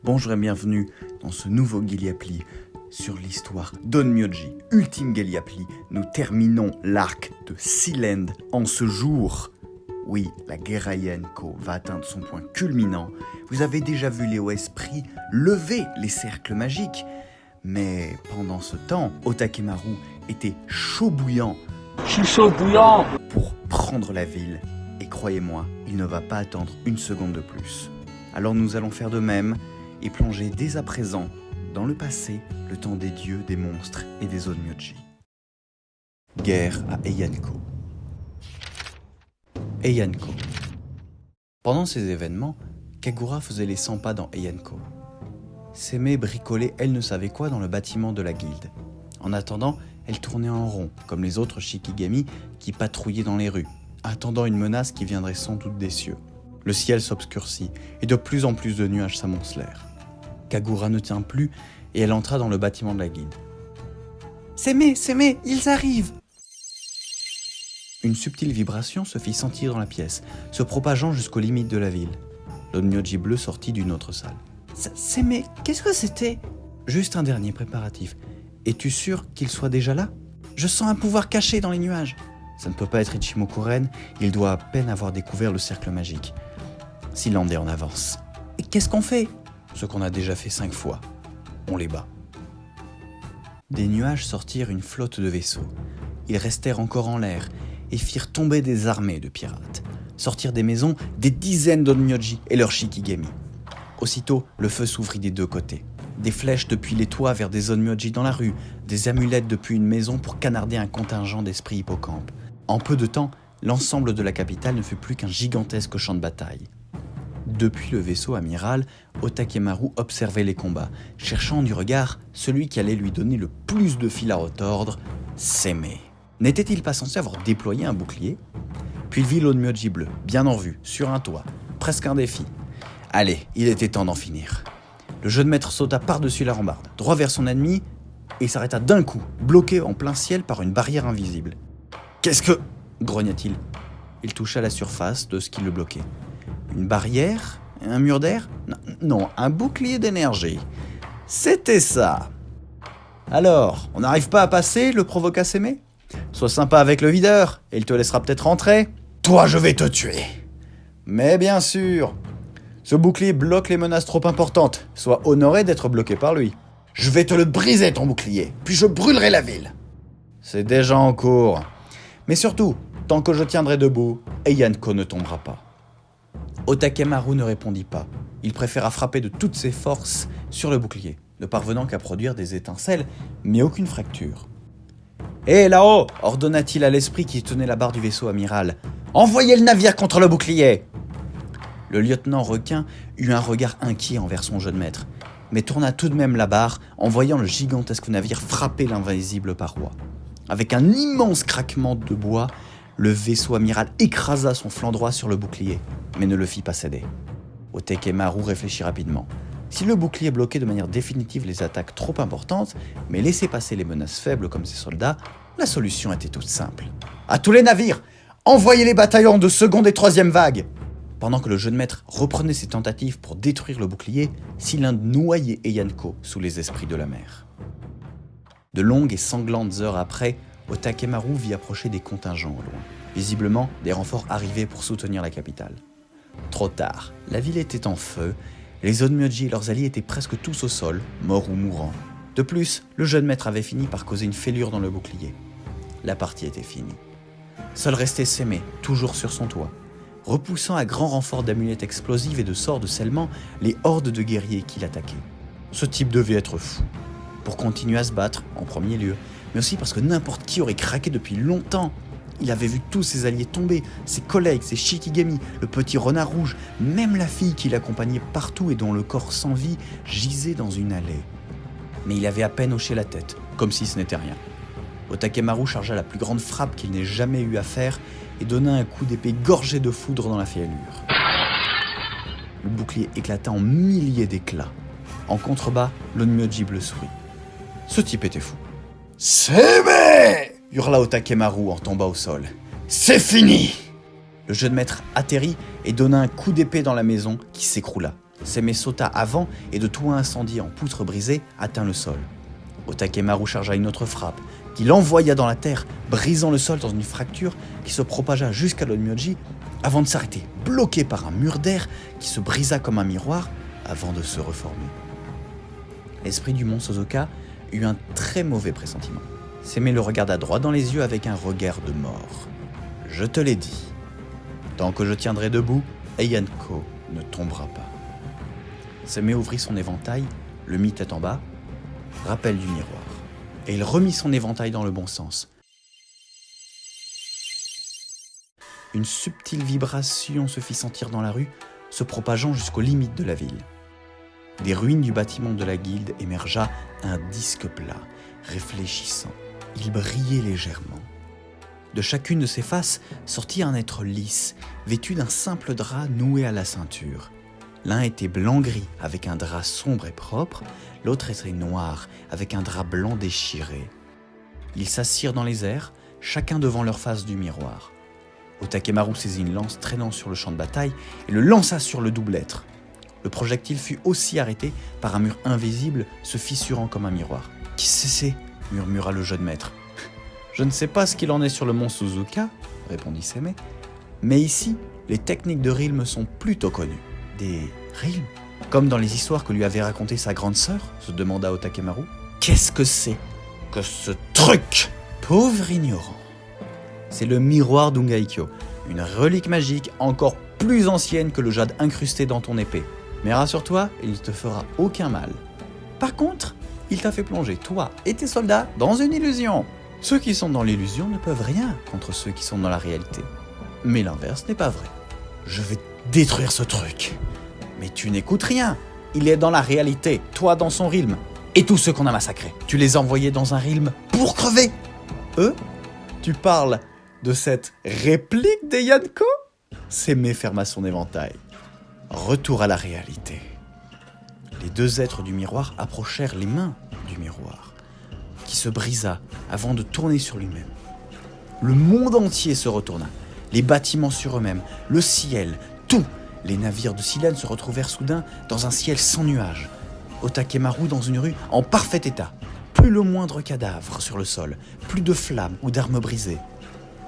Bonjour et bienvenue dans ce nouveau Gilliapli sur l'histoire d'Onmyoji, ultime Gilliapli. Nous terminons l'arc de Sealand en ce jour. Oui, la guerre à Ienko va atteindre son point culminant. Vous avez déjà vu les hauts esprits lever les cercles magiques. Mais pendant ce temps, Otakemaru était chaud bouillant. Je suis chaud bouillant Pour prendre la ville. Et croyez-moi, il ne va pas attendre une seconde de plus. Alors nous allons faire de même et plonger dès à présent dans le passé, le temps des dieux, des monstres et des Onmyoji. Guerre à Heianko. Heianko. Pendant ces événements, Kagura faisait les 100 pas dans Heianko. Seme bricolait elle ne savait quoi dans le bâtiment de la guilde. En attendant, elle tournait en rond, comme les autres Shikigami qui patrouillaient dans les rues, attendant une menace qui viendrait sans doute des cieux. Le ciel s'obscurcit et de plus en plus de nuages s'amoncelèrent. Kagura ne tint plus et elle entra dans le bâtiment de la guilde. « Seme, ils arrivent !» Une subtile vibration se fit sentir dans la pièce, se propageant jusqu'aux limites de la ville. L'Onmyoji bleu sortit d'une autre salle. « Seme, qu'est-ce que c'était ?»« Juste un dernier préparatif. Es-tu sûr qu'il soit déjà là ? Je sens un pouvoir caché dans les nuages. » Ça ne peut pas être Ichimoku-ren, il doit à peine avoir découvert le cercle magique. Sealand est en avance. Et qu'est-ce qu'on fait ? Ce qu'on a déjà fait 5 fois. On les bat. Des nuages sortirent une flotte de vaisseaux. Ils restèrent encore en l'air et firent tomber des armées de pirates. Sortirent des maisons des dizaines d'Onmyoji et leurs Shikigami. Aussitôt, le feu s'ouvrit des deux côtés. Des flèches depuis les toits vers des Onmyoji dans la rue, des amulettes depuis une maison pour canarder un contingent d'esprits hippocampes. En peu de temps, l'ensemble de la capitale ne fut plus qu'un gigantesque champ de bataille. Depuis le vaisseau amiral, Otakemaru observait les combats, cherchant du regard celui qui allait lui donner le plus de fil à retordre, Seme. N'était-il pas censé avoir déployé un bouclier ? Puis il vit l'Onmyoji bleu, bien en vue, sur un toit, presque un défi. Allez, il était temps d'en finir. Le jeune maître sauta par-dessus la rambarde, droit vers son ennemi, et s'arrêta d'un coup, bloqué en plein ciel par une barrière invisible. « Qu'est-ce que... » grogna-t-il. Il toucha la surface de ce qui le bloquait. Une barrière ? Un mur d'air ? Non, un bouclier d'énergie. C'était ça. Alors, on n'arrive pas à passer, le provoqua Seme ? Sois sympa avec le videur, et il te laissera peut-être rentrer. Toi, je vais te tuer. Mais bien sûr. Ce bouclier bloque les menaces trop importantes. Sois honoré d'être bloqué par lui. Je vais te le briser, ton bouclier, puis je brûlerai la ville. C'est déjà en cours. Mais surtout, tant que je tiendrai debout, Heianko ne tombera pas. Otakemaru ne répondit pas. Il préféra frapper de toutes ses forces sur le bouclier, ne parvenant qu'à produire des étincelles, mais aucune fracture. « Hé, là-haut !» ordonna-t-il à l'esprit qui tenait la barre du vaisseau amiral. « Envoyez le navire contre le bouclier !» Le lieutenant requin eut un regard inquiet envers son jeune maître, mais tourna tout de même la barre en voyant le gigantesque navire frapper l'invisible paroi. Avec un immense craquement de bois, le vaisseau amiral écrasa son flanc droit sur le bouclier, mais ne le fit pas céder. Otakemaru réfléchit rapidement. Si le bouclier bloquait de manière définitive les attaques trop importantes, mais laissait passer les menaces faibles comme ses soldats, la solution était toute simple. « À tous les navires, envoyez les bataillons de seconde et troisième vague !» Pendant que le jeune maître reprenait ses tentatives pour détruire le bouclier, Sealand noyait Heianko sous les esprits de la mer. De longues et sanglantes heures après, Otakemaru vit approcher des contingents au loin. Visiblement, des renforts arrivaient pour soutenir la capitale. Trop tard, la ville était en feu, les Onmyoji et leurs alliés étaient presque tous au sol, morts ou mourants. De plus, le jeune maître avait fini par causer une fêlure dans le bouclier. La partie était finie. Seul restait Seme, toujours sur son toit, repoussant à grand renfort d'amulettes explosives et de sorts de scellement les hordes de guerriers qui l'attaquaient. Ce type devait être fou, pour continuer à se battre, en premier lieu, mais aussi parce que n'importe qui aurait craqué depuis longtemps. Il avait vu tous ses alliés tomber, ses collègues, ses Shikigami, le petit renard rouge, même la fille qui l'accompagnait partout et dont le corps sans vie gisait dans une allée. Mais il avait à peine hoché la tête, comme si ce n'était rien. Otakemaru chargea la plus grande frappe qu'il n'ait jamais eu à faire et donna un coup d'épée gorgé de foudre dans la fêlure. Le bouclier éclata en milliers d'éclats. En contrebas, l'Onmyoji bleu sourit. Ce type était fou. « Seme !» hurla Otakemaru en tombant au sol. « C'est fini !» Le jeune maître atterrit et donna un coup d'épée dans la maison qui s'écroula. Seme sauta avant et de toit incendié en poutres brisées atteint le sol. Otakemaru chargea une autre frappe, qui l'envoya dans la terre, brisant le sol dans une fracture qui se propagea jusqu'à l'Onmyoji avant de s'arrêter, bloqué par un mur d'air qui se brisa comme un miroir avant de se reformer. L'esprit du mont Sozoka eut un très mauvais pressentiment. Seme le regarda droit dans les yeux avec un regard de mort. « Je te l'ai dit, tant que je tiendrai debout, Heian-ko ne tombera pas. » Seme ouvrit son éventail, le mit tête en bas, rappel du miroir, et il remit son éventail dans le bon sens. Une subtile vibration se fit sentir dans la rue, se propageant jusqu'aux limites de la ville. Des ruines du bâtiment de la guilde émergea un disque plat, réfléchissant. Il brillait légèrement. De chacune de ses faces sortit un être lisse, vêtu d'un simple drap noué à la ceinture. L'un était blanc-gris avec un drap sombre et propre, l'autre était noir avec un drap blanc déchiré. Ils s'assirent dans les airs, chacun devant leur face du miroir. Otakemaru saisit une lance traînant sur le champ de bataille et le lança sur le double être. Le projectile fut aussi arrêté par un mur invisible se fissurant comme un miroir. « Qui c'est ?» murmura le jeune maître. « Je ne sais pas ce qu'il en est sur le mont Suzuka, répondit Seme, mais ici, les techniques de Rilm sont plutôt connues. » Des Rilm ? Comme dans les histoires que lui avait racontées sa grande sœur, se demanda Otakemaru. Qu'est-ce que c'est que ce truc ? Pauvre ignorant. C'est le miroir d'Ungaikyo, une relique magique encore plus ancienne que le jade incrusté dans ton épée. Mais rassure-toi, il ne te fera aucun mal. Par contre, il t'a fait plonger, toi et tes soldats, dans une illusion. Ceux qui sont dans l'illusion ne peuvent rien contre ceux qui sont dans la réalité. Mais l'inverse n'est pas vrai. Je vais détruire ce truc. Mais tu n'écoutes rien. Il est dans la réalité, toi dans son Rilm. Et tous ceux qu'on a massacrés. Tu les as envoyés dans un Rilm pour crever. Eux ? Tu parles de cette réplique d'Heian-ko ? Seme ferma son éventail. Retour à la réalité. Les deux êtres du miroir approchèrent les mains du miroir, qui se brisa avant de tourner sur lui-même. Le monde entier se retourna, les bâtiments sur eux-mêmes, le ciel, tout. Les navires de Silène se retrouvèrent soudain dans un ciel sans nuages. Otakemaru dans une rue en parfait état. Plus le moindre cadavre sur le sol, plus de flammes ou d'armes brisées.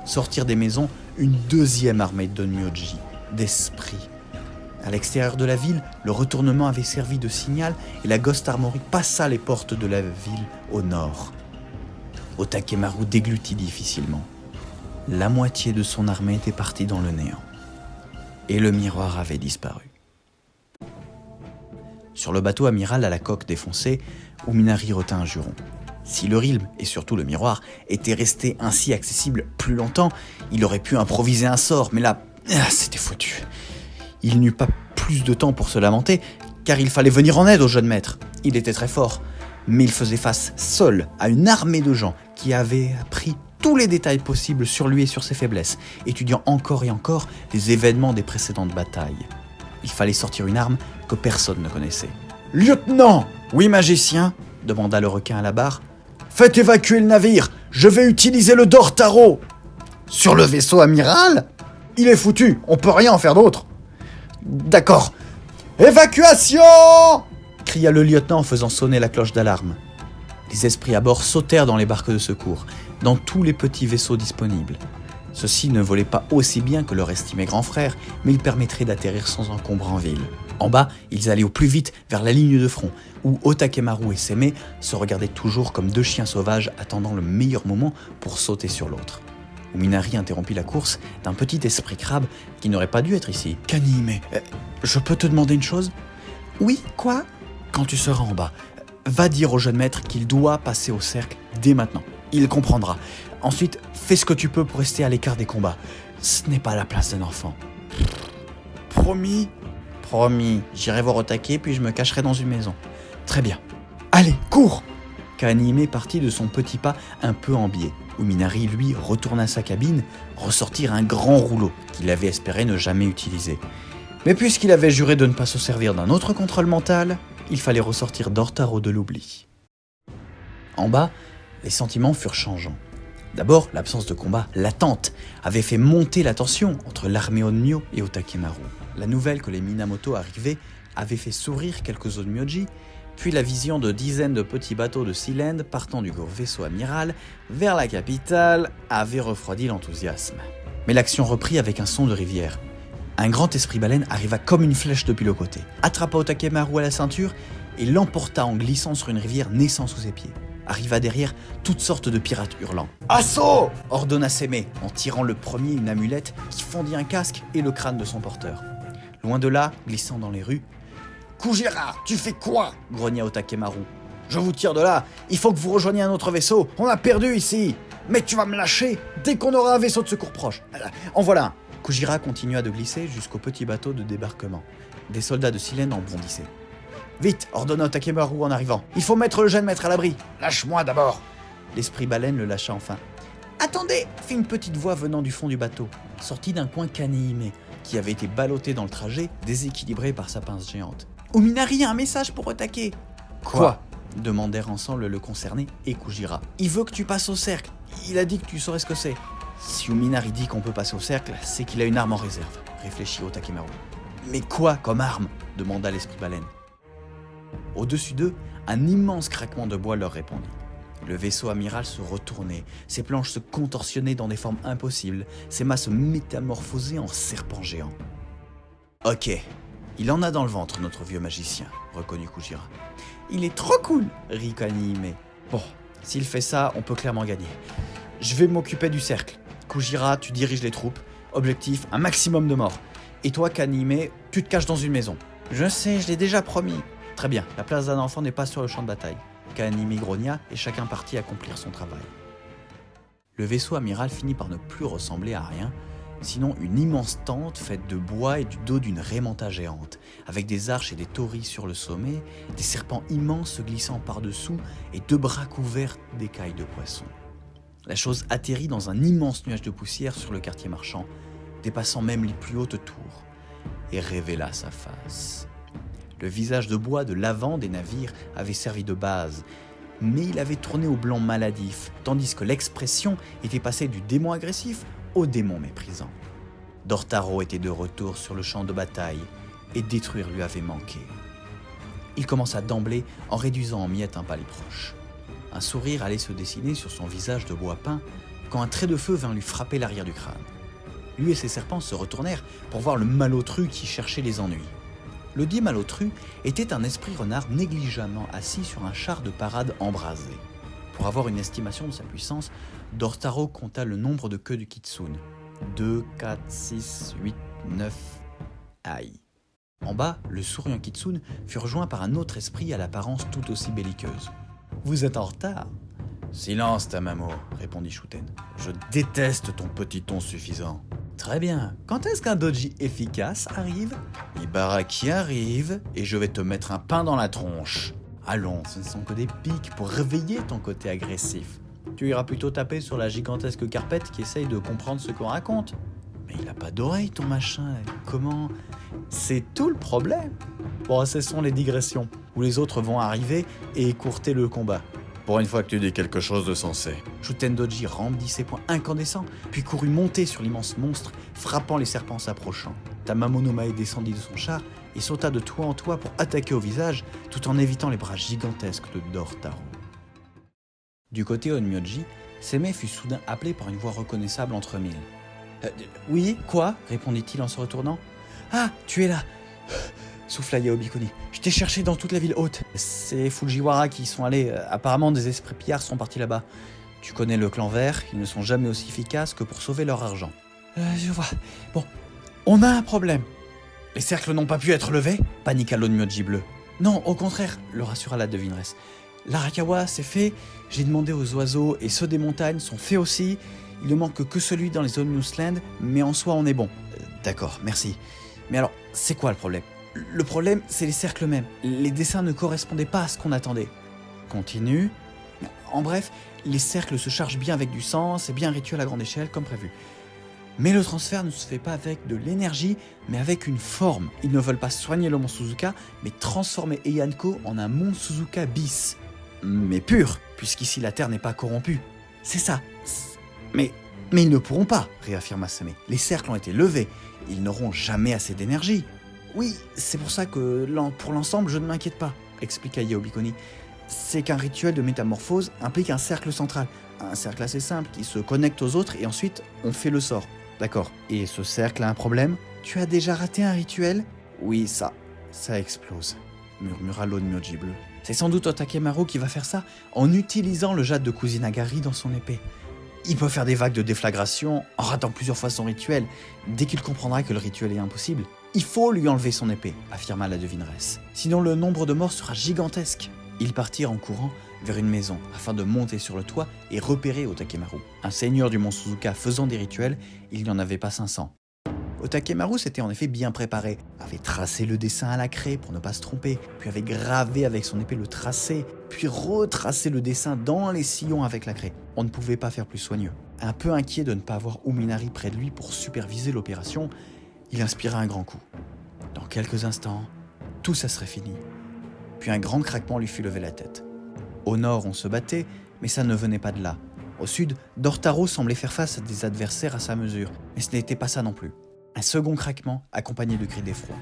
Sortirent des maisons une deuxième armée d'Onmyoji, d'esprits. À l'extérieur de la ville, le retournement avait servi de signal et la Ghost Armory passa les portes de la ville au nord. Otakemaru déglutit difficilement. La moitié de son armée était partie dans le néant. Et le miroir avait disparu. Sur le bateau amiral à la coque défoncée, Uminari retint un juron. Si le Rilm, et surtout le miroir, étaient restés ainsi accessibles plus longtemps, il aurait pu improviser un sort, mais là, c'était foutu. Il n'eut pas plus de temps pour se lamenter, car il fallait venir en aide au jeune maître. Il était très fort, mais il faisait face seul à une armée de gens qui avaient appris tous les détails possibles sur lui et sur ses faiblesses, étudiant encore et encore les événements des précédentes batailles. Il fallait sortir une arme que personne ne connaissait. « Lieutenant !»« Oui, magicien ?» demanda le requin à la barre. « Faites évacuer le navire, je vais utiliser le Dortaro !»« Sur le vaisseau amiral ?»« Il est foutu, on peut rien en faire d'autre !»« D'accord. Évacuation !» cria le lieutenant en faisant sonner la cloche d'alarme. Les esprits à bord sautèrent dans les barques de secours, dans tous les petits vaisseaux disponibles. Ceux-ci ne volaient pas aussi bien que leur estimé grand frère, mais ils permettraient d'atterrir sans encombre en ville. En bas, ils allaient au plus vite vers la ligne de front, où Otakemaru et Seme se regardaient toujours comme deux chiens sauvages attendant le meilleur moment pour sauter sur l'autre. Uminari interrompit la course d'un petit esprit crabe qui n'aurait pas dû être ici. « Kanihime, je peux te demander une chose ?»« Oui, quoi ?»« Quand tu seras en bas, va dire au jeune maître qu'il doit passer au cercle dès maintenant. Il comprendra. Ensuite, fais ce que tu peux pour rester à l'écart des combats. Ce n'est pas la place d'un enfant. »« Promis ?»« Promis. J'irai voir Otake, puis je me cacherai dans une maison. »« Très bien. Allez, cours !» Kanihime partit de son petit pas un peu en biais. Uminari, lui, retourna à sa cabine, ressortir un grand rouleau qu'il avait espéré ne jamais utiliser. Mais puisqu'il avait juré de ne pas se servir d'un autre contrôle mental, il fallait ressortir Dortaro de l'oubli. En bas, les sentiments furent changeants. D'abord, l'absence de combat latente avait fait monter la tension entre l'armée Onmyo et Otakemaru. La nouvelle que les Minamoto arrivaient avait fait sourire quelques onmyoji, puis la vision de dizaines de petits bateaux de Sealand partant du gros vaisseau amiral vers la capitale avait refroidi l'enthousiasme. Mais l'action reprit avec un son de rivière. Un grand esprit baleine arriva comme une flèche depuis le côté, attrapa Otakemaru à la ceinture et l'emporta en glissant sur une rivière naissant sous ses pieds. Arriva derrière toutes sortes de pirates hurlant. « Assaut !» ordonna Seme en tirant le premier une amulette qui fendit un casque et le crâne de son porteur. Loin de là, glissant dans les rues, « Kujira, tu fais quoi ?» grogna Otakemaru. « Je vous tire de là, il faut que vous rejoigniez un autre vaisseau, on a perdu ici !»« Mais tu vas me lâcher dès qu'on aura un vaisseau de secours proche. En voilà un !» Kujira continua de glisser jusqu'au petit bateau de débarquement. Des soldats de Sealand en bondissaient. « Vite !» ordonna Otakemaru en arrivant. « Il faut mettre le jeune maître à l'abri !»« Lâche-moi d'abord !» L'esprit baleine le lâcha enfin. « Attendez !» fit une petite voix venant du fond du bateau, sortie d'un coin Kanehime, qui avait été ballotté dans le trajet, déséquilibré par sa pince géante. « Ominari a un message pour attaquer !»« Quoi ?» demandèrent ensemble le concerné et Kujira. « Il veut que tu passes au cercle. Il a dit que tu saurais ce que c'est. » Si Ominari dit qu'on peut passer au cercle, c'est qu'il a une arme en réserve, réfléchit Otakemaru. « Mais quoi comme arme ?» demanda l'esprit baleine. Au-dessus d'eux, un immense craquement de bois leur répondit. Le vaisseau amiral se retournait, ses planches se contorsionnaient dans des formes impossibles, ses mâts se métamorphosaient en serpents géants. « Ok, il en a dans le ventre, notre vieux magicien, » reconnut Kujira. « Il est trop cool !» rit Kanehime. « Bon, s'il fait ça, on peut clairement gagner. Je vais m'occuper du cercle. Kujira, tu diriges les troupes. Objectif, un maximum de morts. Et toi, Kanehime, tu te caches dans une maison. »« Je sais, je l'ai déjà promis. » Très bien, la place d'un enfant n'est pas sur le champ de bataille. Kanehime grogna et chacun partit accomplir son travail. Le vaisseau amiral finit par ne plus ressembler à rien, sinon une immense tente faite de bois et du dos d'une raimanta géante, avec des arches et des torii sur le sommet, des serpents immenses se glissant par-dessous et 2 bras couverts d'écailles de poisson. La chose atterrit dans un immense nuage de poussière sur le quartier marchand, dépassant même les plus hautes tours, et révéla sa face. Le visage de bois de l'avant des navires avait servi de base, mais il avait tourné au blanc maladif, tandis que l'expression était passée du démon agressif au démon méprisant. Dortaro était de retour sur le champ de bataille, et détruire lui avait manqué. Il commença d'emblée en réduisant en miettes un palais proche. Un sourire allait se dessiner sur son visage de bois peint quand un trait de feu vint lui frapper l'arrière du crâne. Lui et ses serpents se retournèrent pour voir le malotru qui cherchait les ennuis. Le dit malotru était un esprit renard négligemment assis sur un char de parade embrasé. Pour avoir une estimation de sa puissance, Dortaro compta le nombre de queues du kitsune. 2, 4, 6, 8, 9... Aïe. En bas, le souriant kitsune fut rejoint par un autre esprit à l'apparence tout aussi belliqueuse. « Vous êtes en retard ?»« Silence, Tamamo, » répondit Shuten. « Je déteste ton petit ton suffisant. » « Très bien. Quand est-ce qu'un doji efficace arrive ?»« Ibaraki arrive, et je vais te mettre un pain dans la tronche. Allons, ce ne sont que des pics pour réveiller ton côté agressif. Tu iras plutôt taper sur la gigantesque carpette qui essaye de comprendre ce qu'on raconte. Mais il a pas d'oreille, ton machin. Comment ? C'est tout le problème. Bon, cessons les digressions, où les autres vont arriver et écourter le combat. Pour une fois que tu dis quelque chose de sensé. Shuten Doji rendit ses poings incandescents, puis courut monter sur l'immense monstre, frappant les serpents s'approchant. Tamamo no Mae descendit de son char et sauta de toit en toit pour attaquer au visage, tout en évitant les bras gigantesques de Dortaro. Du côté Onmyoji, Seme fut soudain appelé par une voix reconnaissable entre mille. « Oui, quoi ?» répondit-il en se retournant. « Ah, tu es là !» souffla Yaobikuni. « Je t'ai cherché dans toute la ville haute. C'est Fujiwara qui y sont allés. Apparemment, des esprits pillards sont partis là-bas. Tu connais le clan vert, ils ne sont jamais aussi efficaces que pour sauver leur argent. » Je vois. Bon, on a un problème. Les cercles n'ont pas pu être levés ? Paniqua l'Onmyoji bleu. Non, au contraire, le rassura la devineresse. L'Arakawa, c'est fait. J'ai demandé aux oiseaux et ceux des montagnes sont faits aussi. Il ne manque que celui dans les Onmusland, mais en soi, on est bon. D'accord, merci. Mais alors, c'est quoi le problème ? Le problème, c'est les cercles eux-mêmes. Les dessins ne correspondaient pas à ce qu'on attendait. Continue. En bref, les cercles se chargent bien avec du sang, c'est bien un rituel à grande échelle, comme prévu. Mais le transfert ne se fait pas avec de l'énergie, mais avec une forme. Ils ne veulent pas soigner le mont Suzuka, mais transformer Heianko en un mont Suzuka bis. Mais pur, puisqu'ici la terre n'est pas corrompue. C'est ça. Mais ils ne pourront pas, réaffirma Seme. Les cercles ont été levés. Ils n'auront jamais assez d'énergie. Oui, c'est pour ça que pour l'ensemble, je ne m'inquiète pas, expliqua Yaobikuni. C'est qu'un rituel de métamorphose implique un cercle central. Un cercle assez simple qui se connecte aux autres et ensuite on fait le sort. D'accord. Et ce cercle a un problème? Tu as déjà raté un rituel? Oui, ça explose, murmura l'Onmyoji bleu. C'est sans doute Otakemaru qui va faire ça en utilisant le jade de Kusinagari dans son épée. Il peut faire des vagues de déflagration en ratant plusieurs fois son rituel. Dès qu'il comprendra que le rituel est impossible, il faut lui enlever son épée, affirma la devineresse. Sinon le nombre de morts sera gigantesque. Ils partirent en courant vers une maison afin de monter sur le toit et repérer Otakemaru. Un seigneur du mont Suzuka faisant des rituels, il n'y en avait pas 500. Otakemaru s'était en effet bien préparé, avait tracé le dessin à la craie pour ne pas se tromper, puis avait gravé avec son épée le tracé, puis retracé le dessin dans les sillons avec la craie. On ne pouvait pas faire plus soigneux. Un peu inquiet de ne pas avoir Uminari près de lui pour superviser l'opération, il inspira un grand coup. Dans quelques instants, tout ça serait fini. Puis un grand craquement lui fit lever la tête. Au nord, on se battait, mais ça ne venait pas de là. Au sud, Dortaro semblait faire face à des adversaires à sa mesure, mais ce n'était pas ça non plus. Un second craquement, accompagné de cris d'effroi.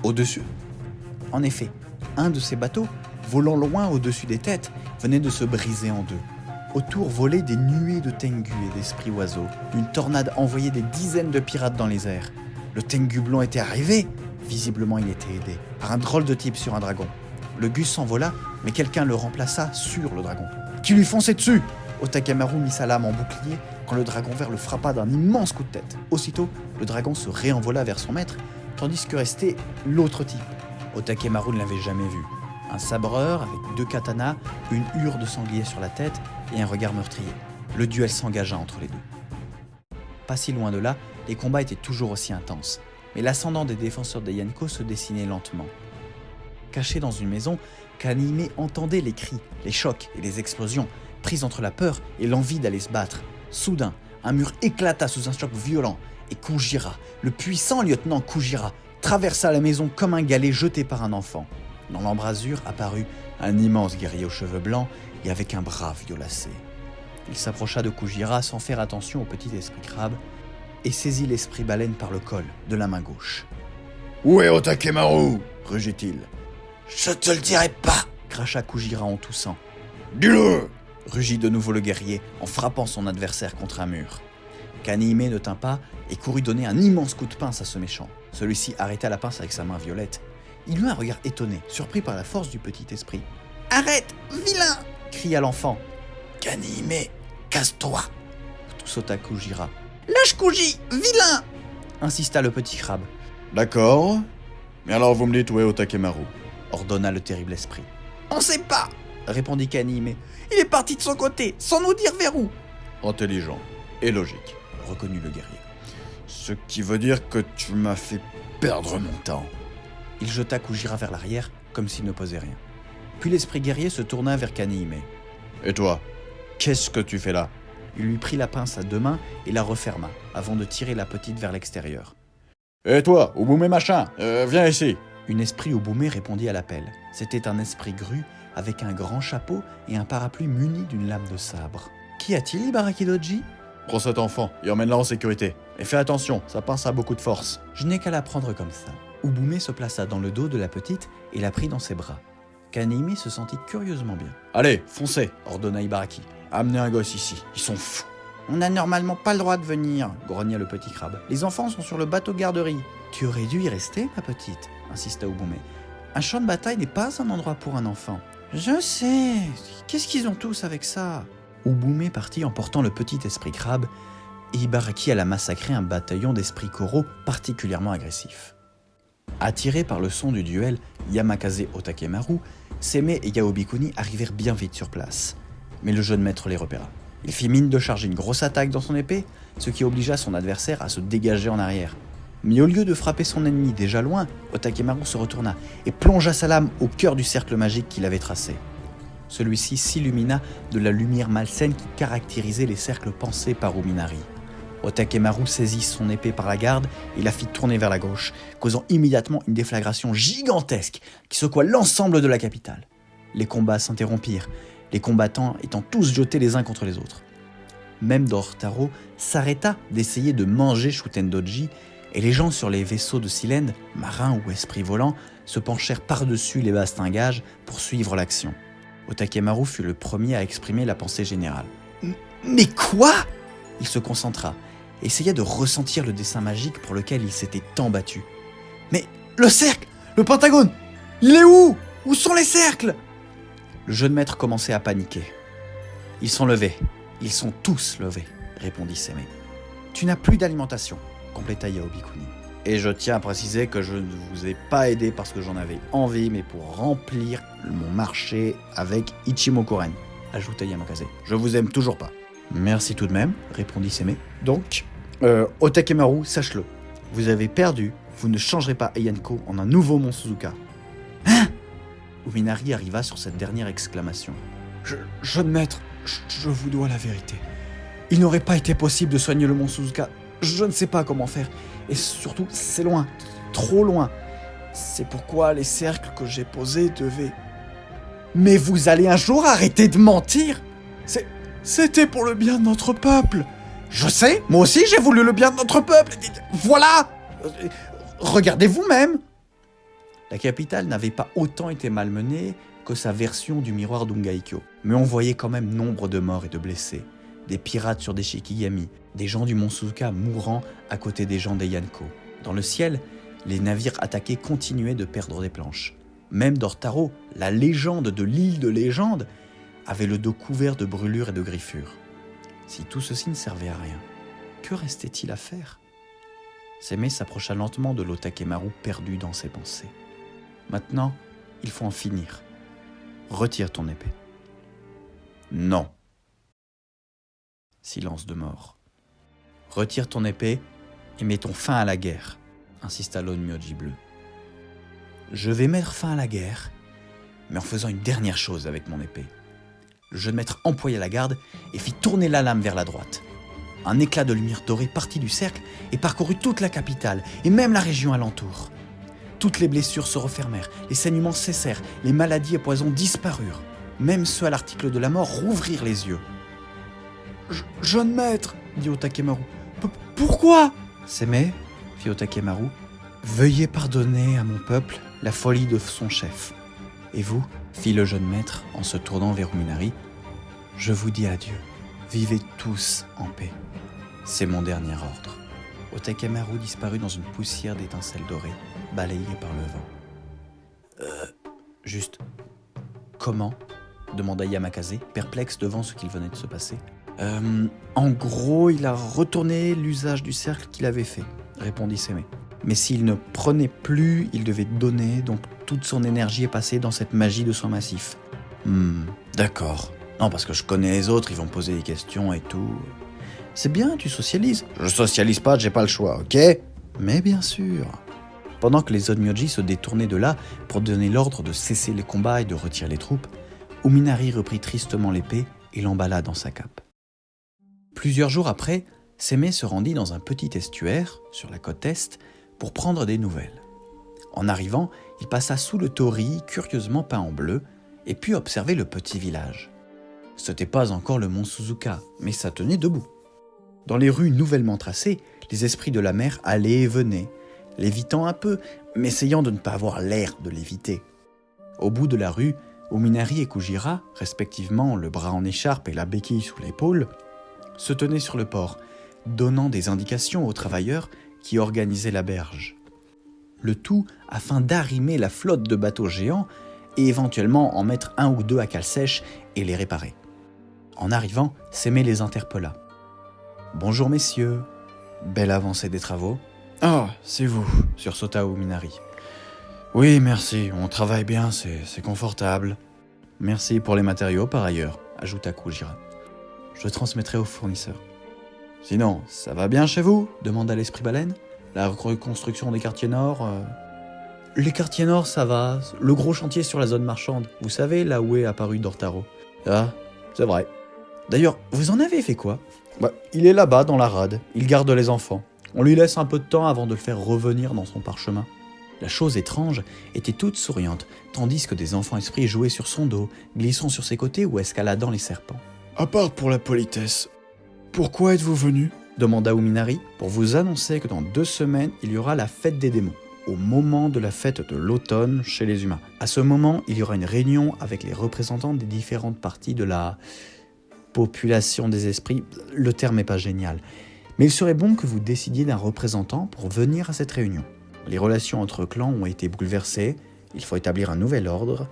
Au-dessus. En effet, un de ces bateaux, volant loin au-dessus des têtes, venait de se briser en deux. Autour volaient des nuées de tengu et d'esprits oiseaux. Une tornade envoyait des dizaines de pirates dans les airs. Le tengu blanc était arrivé. Visiblement, il était aidé par un drôle de type sur un dragon. Le gus s'envola, mais quelqu'un le remplaça sur le dragon, qui lui fonçait dessus. Otakemaru mit sa lame en bouclier quand le dragon vert le frappa d'un immense coup de tête. Aussitôt, le dragon se réenvola vers son maître, tandis que restait l'autre type. Otakemaru ne l'avait jamais vu. Un sabreur avec 2 katanas, une hure de sanglier sur la tête et un regard meurtrier. Le duel s'engagea entre les deux. Pas si loin de là, les combats étaient toujours aussi intenses, mais l'ascendant des défenseurs des Yenko se dessinait lentement. Caché dans une maison, Kanihime entendait les cris, les chocs et les explosions, prise entre la peur et l'envie d'aller se battre. Soudain, un mur éclata sous un choc violent et Kujira, le puissant lieutenant Kujira, traversa la maison comme un galet jeté par un enfant. Dans l'embrasure apparut un immense guerrier aux cheveux blancs et avec un bras violacé. Il s'approcha de Kujira sans faire attention au petit esprit crabe et saisit l'esprit baleine par le col de la main gauche. « Où est Otakemaru » rugit-il. « Je te le dirai pas » cracha Kujira en toussant. « Dis-le » rugit de nouveau le guerrier en frappant son adversaire contre un mur. Kanihime ne tint pas et courut donner un immense coup de pince à ce méchant. Celui-ci arrêta la pince avec sa main violette. Il eut un regard étonné, surpris par la force du petit esprit. « Arrête, vilain » cria l'enfant. « Kanihime, casse-toi » sauta Kujira. « Lâche Kuji, vilain » insista le petit crabe. « D'accord, mais alors vous me dites où est Otakemaru » ordonna le terrible esprit. « On sait pas » répondit Kanihime. « Il est parti de son côté, sans nous dire vers où. » Intelligent et logique, reconnut le guerrier. « Ce qui veut dire que tu m'as fait perdre mon temps. » Il jeta Kujira vers l'arrière, comme s'il ne posait rien. Puis l'esprit guerrier se tourna vers Kanihime. « Et toi, qu'est-ce que tu fais là ?» Il lui prit la pince à 2 mains et la referma, avant de tirer la petite vers l'extérieur. « Et toi, Ubume machin, viens ici !» Une esprit Ubume répondit à l'appel. C'était un esprit gru avec un grand chapeau et un parapluie muni d'une lame de sabre. « Qu'y a-t-il, Ibaraki Doji ?»« Prends cet enfant et emmène-la en sécurité. Et fais attention, sa pince a beaucoup de force. » Je n'ai qu'à la prendre comme ça. Ubume se plaça dans le dos de la petite et la prit dans ses bras. Kanihime se sentit curieusement bien. « Allez, foncez !» ordonna Ibaraki. « Amenez un gosse ici, ils sont fous. »« On n'a normalement pas le droit de venir, » grogna le petit crabe. « Les enfants sont sur le bateau garderie. »« Tu aurais dû y rester, ma petite, » insista Ubume. « Un champ de bataille n'est pas un endroit pour un enfant. »« Je sais, qu'est-ce qu'ils ont tous avec ça ?» Ubume partit en portant le petit esprit crabe et Ibaraki alla massacrer un bataillon d'esprits coraux particulièrement agressifs. Attirés par le son du duel, Yamakaze Otakemaru, Seme et Yaobikuni arrivèrent bien vite sur place. Mais le jeune maître les repéra. Il fit mine de charger une grosse attaque dans son épée, ce qui obligea son adversaire à se dégager en arrière. Mais au lieu de frapper son ennemi déjà loin, Otakemaru se retourna et plongea sa lame au cœur du cercle magique qu'il avait tracé. Celui-ci s'illumina de la lumière malsaine qui caractérisait les cercles pensés par Uminari. Otakemaru saisit son épée par la garde et la fit tourner vers la gauche, causant immédiatement une déflagration gigantesque qui secoua l'ensemble de la capitale. Les combats s'interrompirent, les combattants étant tous jetés les uns contre les autres. Même Dortaro s'arrêta d'essayer de manger Shutendoji et les gens sur les vaisseaux de Silène, marins ou esprits volants, se penchèrent par-dessus les bastingages pour suivre l'action. Otakemaru fut le premier à exprimer la pensée générale. « Mais quoi ?» Il se concentra, et essaya de ressentir le dessin magique pour lequel il s'était tant battu. « Mais le cercle, le pentagone, il est où ? Où sont les cercles ?» Le jeune maître commençait à paniquer. « Ils sont levés, ils sont tous levés, » répondit Seme. « Tu n'as plus d'alimentation, » compléta Yaobikuni. « Et je tiens à préciser que je ne vous ai pas aidé parce que j'en avais envie, mais pour remplir mon marché avec Ichimokuren, » ajouta Yamakaze. « Je vous aime toujours pas. » « Merci tout de même, » répondit Seme. « Donc, Otakemaru, sache-le, vous avez perdu, vous ne changerez pas Heianko en un nouveau Mont Suzuka. » Hein ? Uminari arriva sur cette dernière exclamation. « Jeune maître, je vous dois la vérité. Il n'aurait pas été possible de soigner le Mont Suzuka. Je ne sais pas comment faire. Et surtout, c'est loin, trop loin. C'est pourquoi les cercles que j'ai posés devaient... » « Mais vous allez un jour arrêter de mentir ? C'était pour le bien de notre peuple. Je sais, moi aussi j'ai voulu le bien de notre peuple. Voilà ! Regardez vous-même. La capitale n'avait pas autant été malmenée que sa version du miroir d'Ungaikyo. Mais on voyait quand même nombre de morts et de blessés. Des pirates sur des Shikigami, des gens du Mont Suzuka mourant à côté des gens d'Eianko. Dans le ciel, les navires attaqués continuaient de perdre des planches. Même Dortaro, la légende de l'île de légende, avait le dos couvert de brûlures et de griffures. Si tout ceci ne servait à rien, que restait-il à faire ? Seme s'approcha lentement de l'Otakemaru perdu dans ses pensées. Maintenant, il faut en finir. Retire ton épée. Non. Silence de mort. Retire ton épée et mettons fin à la guerre, insista l'Onmyoji bleu. Je vais mettre fin à la guerre, mais en faisant une dernière chose avec mon épée. Le jeune maître employa la garde et fit tourner la lame vers la droite. Un éclat de lumière dorée partit du cercle et parcourut toute la capitale et même la région alentour. Toutes les blessures se refermèrent, les saignements cessèrent, les maladies et poisons disparurent. Même ceux à l'article de la mort rouvrirent les yeux. « Jeune maître, dit Otakemaru, pourquoi ?» Seme, fit Otakemaru, veuillez pardonner à mon peuple la folie de son chef. Et vous, fit le jeune maître en se tournant vers Uminari, je vous dis adieu. Vivez tous en paix. C'est mon dernier ordre. Otakemaru disparut dans une poussière d'étincelles dorées, balayée par le vent. Juste, comment ? Demanda Yamakaze, perplexe devant ce qu'il venait de se passer. En gros, il a retourné l'usage du cercle qu'il avait fait, répondit Seme. Mais s'il ne prenait plus, il devait donner, donc toute son énergie est passée dans cette magie de son massif. D'accord. Non, parce que je connais les autres, ils vont poser des questions et tout. C'est bien, tu socialises. Je socialise pas, j'ai pas le choix, ok ? Mais bien sûr. Pendant que les Onmyoji se détournaient de là pour donner l'ordre de cesser les combats et de retirer les troupes, Uminari reprit tristement l'épée et l'emballa dans sa cape. Plusieurs jours après, Seme se rendit dans un petit estuaire, sur la côte est, pour prendre des nouvelles. En arrivant, il passa sous le torii curieusement peint en bleu et put observer le petit village. Ce n'était pas encore le mont Suzuka, mais ça tenait debout. Dans les rues nouvellement tracées, les esprits de la mer allaient et venaient, lévitant un peu, mais essayant de ne pas avoir l'air de léviter. Au bout de la rue, Uminari et Kujira, respectivement le bras en écharpe et la béquille sous l'épaule, se tenaient sur le port, donnant des indications aux travailleurs qui organisaient la berge. Le tout afin d'arrimer la flotte de bateaux géants et éventuellement en mettre un ou deux à cale sèche et les réparer. En arrivant, Seme les interpella. « Bonjour messieurs, belle avancée des travaux. »« Ah, c'est vous, » sursauta Uminari. « Oui, merci, on travaille bien, c'est confortable. »« Merci pour les matériaux par ailleurs, » ajouta Kujira. « Je transmettrai au fournisseur. »« Sinon, ça va bien chez vous ?» demanda l'esprit baleine. « La reconstruction des quartiers nord Les quartiers nord, ça va. Le gros chantier sur la zone marchande, vous savez, là où est apparu Dortaro. »« Ah, c'est vrai. D'ailleurs, vous en avez fait quoi ?»« Il est là-bas, dans la rade. Il garde les enfants. On lui laisse un peu de temps avant de le faire revenir dans son parchemin. » La chose étrange était toute souriante, tandis que des enfants esprits jouaient sur son dos, glissant sur ses côtés ou escaladant les serpents. « À part pour la politesse, pourquoi êtes-vous venu ? demanda Uminari. Pour vous annoncer que dans 2 semaines, il y aura la fête des démons, au moment de la fête de l'automne chez les humains. À ce moment, il y aura une réunion avec les représentants des différentes parties de la population des esprits. Le terme n'est pas génial. Mais il serait bon que vous décidiez d'un représentant pour venir à cette réunion. Les relations entre clans ont été bouleversées, il faut établir un nouvel ordre,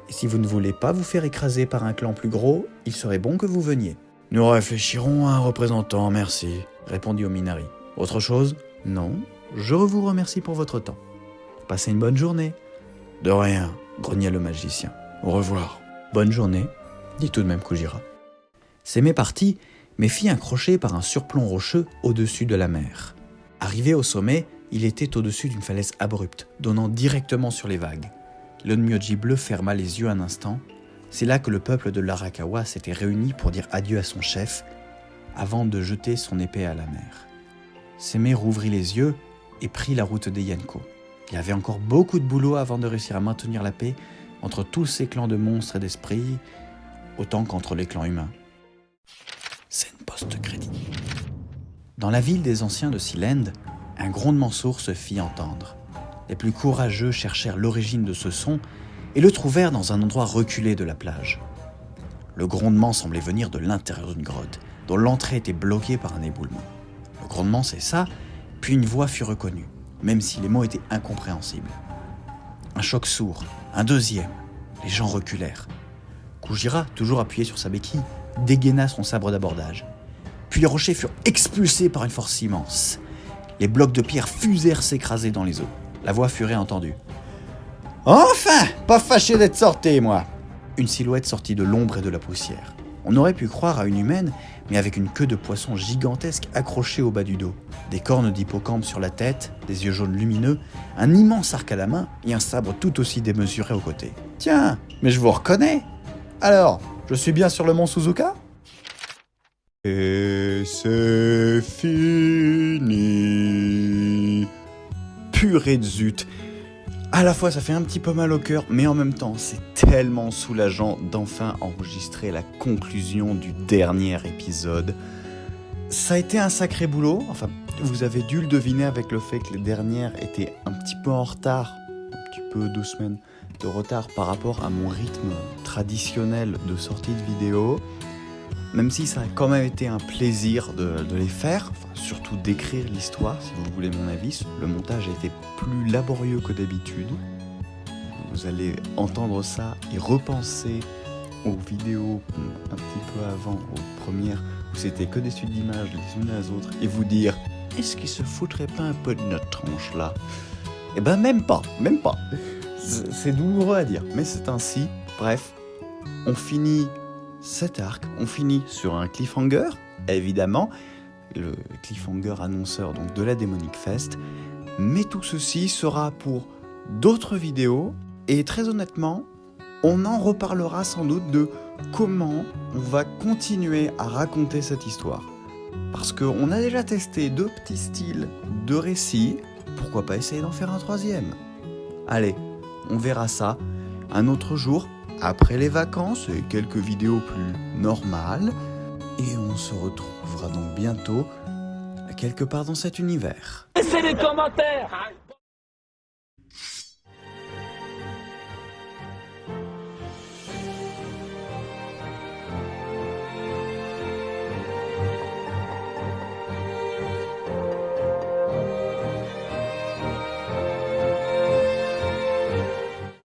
et si vous ne voulez pas vous faire écraser par un clan plus gros, il serait bon que vous veniez. Nous réfléchirons à un représentant, merci, répondit Uminari. Autre chose ? Non, je vous remercie pour votre temps. Passez une bonne journée. De rien, grogna le magicien. Au revoir. Bonne journée, dit tout de même Kujira. Sémé partit, mais fit un crochet par un surplomb rocheux au-dessus de la mer. Arrivé au sommet, il était au-dessus d'une falaise abrupte, donnant directement sur les vagues. L'Onmyoji bleu ferma les yeux un instant. C'est là que le peuple de l'Arakawa s'était réuni pour dire adieu à son chef, avant de jeter son épée à la mer. Sémé rouvrit les yeux et prit la route des Yanko. Il avait encore beaucoup de boulot avant de réussir à maintenir la paix entre tous ces clans de monstres et d'esprits, autant qu'entre les clans humains. Scène post-crédit. Dans la ville des anciens de Sealand, un grondement sourd se fit entendre. Les plus courageux cherchèrent l'origine de ce son et le trouvèrent dans un endroit reculé de la plage. Le grondement semblait venir de l'intérieur d'une grotte, dont l'entrée était bloquée par un éboulement. Le grondement cessa, puis une voix fut reconnue, même si les mots étaient incompréhensibles. Un choc sourd, un deuxième. Les gens reculèrent. Kujira, toujours appuyé sur sa béquille, dégaina son sabre d'abordage. Puis les rochers furent expulsés par une force immense. Les blocs de pierre fusèrent s'écraser dans les eaux. La voix fut réentendue. « Enfin, pas fâché d'être sorti, moi !» Une silhouette sortit de l'ombre et de la poussière. On aurait pu croire à une humaine, mais avec une queue de poisson gigantesque accrochée au bas du dos, des cornes d'hippocampe sur la tête, des yeux jaunes lumineux, un immense arc à la main et un sabre tout aussi démesuré au côté. « Tiens, mais je vous reconnais ! Alors, je suis bien sur le mont Suzuka ?» Et c'est fini. Purée de zut. À la fois, ça fait un petit peu mal au cœur, mais en même temps, c'est tellement soulageant d'enfin enregistrer la conclusion du dernier épisode. Ça a été un sacré boulot. Enfin, vous avez dû le deviner avec le fait que les dernières étaient un petit peu en retard, un petit peu 2 semaines de retard par rapport à mon rythme traditionnel de sortie de vidéo. Même si ça a quand même été un plaisir de les faire, enfin, surtout d'écrire l'histoire, si vous voulez mon avis. Le montage a été plus laborieux que d'habitude. Vous allez entendre ça et repenser aux vidéos un petit peu avant, aux premières, où c'était que des suites d'images les unes à les autres, et vous dire « Est-ce qu'ils se foutraient pas un peu de notre tronche là ?» Eh ben même pas. C'est douloureux à dire, mais c'est ainsi. Bref, on finit cet arc, on finit sur un cliffhanger, évidemment, le cliffhanger annonceur donc de la Demonic Fest, mais tout ceci sera pour d'autres vidéos, et très honnêtement, on en reparlera sans doute de comment on va continuer à raconter cette histoire. Parce qu'on a déjà testé 2 petits styles de récit, pourquoi pas essayer d'en faire un 3e ? Allez, on verra ça un autre jour, après les vacances et quelques vidéos plus normales, et on se retrouvera donc bientôt quelque part dans cet univers. Laissez les commentaires.